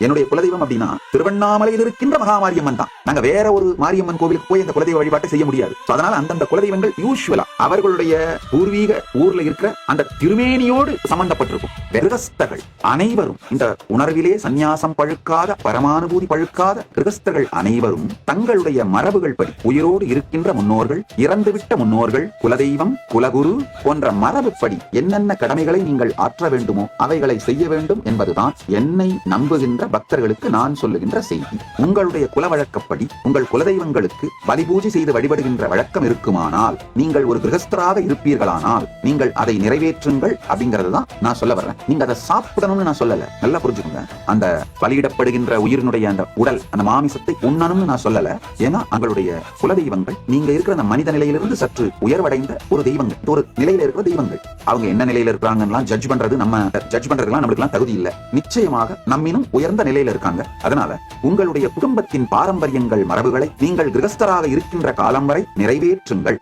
என்னுடைய குலதெய்வம் அப்படின்னா திருவண்ணாமலையில் இருக்கின்ற மகாமாரியம்மன் தான். நாங்க வேற ஒரு மாரியம்மன் கோவிலுக்கு போய் அந்த குலதெய்வ வழிபாட்டை செய்ய முடியாது. அதனால அந்தந்த குலதெய்வங்கள் யூசுவலா அவர்களுடைய பூர்வீக ஊர்ல இருக்கிற அந்த திருமேனியோடு சம்பந்தப்பட்டிருக்கும். கிரகஸ்தர்கள் அனைவரும் இந்த உணர்விலே சந்நியாசம் பழுக்காத பரமானுபூதி பழுக்காத கிரகஸ்தர்கள் அனைவரும் தங்களுடைய மரபுகள் படி உயிரோடு இருக்கின்ற முன்னோர்கள், இறந்துவிட்ட முன்னோர்கள், குலதெய்வம், குலகுரு போன்ற மரபுப்படி என்னென்ன கடமைகளை நீங்கள் ஆற்ற வேண்டுமோ அவைகளை செய்ய வேண்டும் என்பதுதான் என்னை நம்புகின்ற பக்தர்களுக்கு நான் சொல்லுகின்ற செய்தி. உங்களுடைய குல வழக்கப்படி உங்கள் குலதெய்வங்களுக்கு பலி பூஜை செய்து வழிபடுகின்ற வழக்கம் இருக்குமானால், நீங்கள் ஒரு கிரகஸ்தராக இருப்பீர்களானால் நீங்கள் அதை நிறைவேற்றுங்கள் அப்படிங்கறது தான் நான் சொல்ல வர்றேன். நீங்க அதை சாப்பிடணும்னு நான் சொல்லல, நல்லா புரிஞ்சுக்கோங்க. அந்த பலியிடப்படுகின்ற உயிரினுடைய அந்த உடல், அந்த மாமிசத்தை உண்ணணும்னு நான் சொல்லல. ஏன்னா அவங்களுடைய குலதெய்வங்கள் நீங்க இருக்கிற அந்த மனித நிலையிலிருந்து சற்று உயர்வடைந்த ஒரு தெய்வங்கள், ஒரு நிலையில இருக்கிற தெய்வங்கள். அவங்க என்ன நிலையில இருக்கிறாங்கன்னு ஜட்ஜ் பண்றது ஜட்ஜ் பண்றதுலாம் நம்மளுக்கு தகுதி இல்ல. நிச்சயமாக நம்மினும் உயர்ந்த நிலையில இருக்காங்க. அதனால உங்களுடைய குடும்பத்தின் பாரம்பரியங்கள், மரபுகளை நீங்கள் கிரகஸ்தராக இருக்கின்ற காலம் வரை நிறைவேற்றுங்கள்.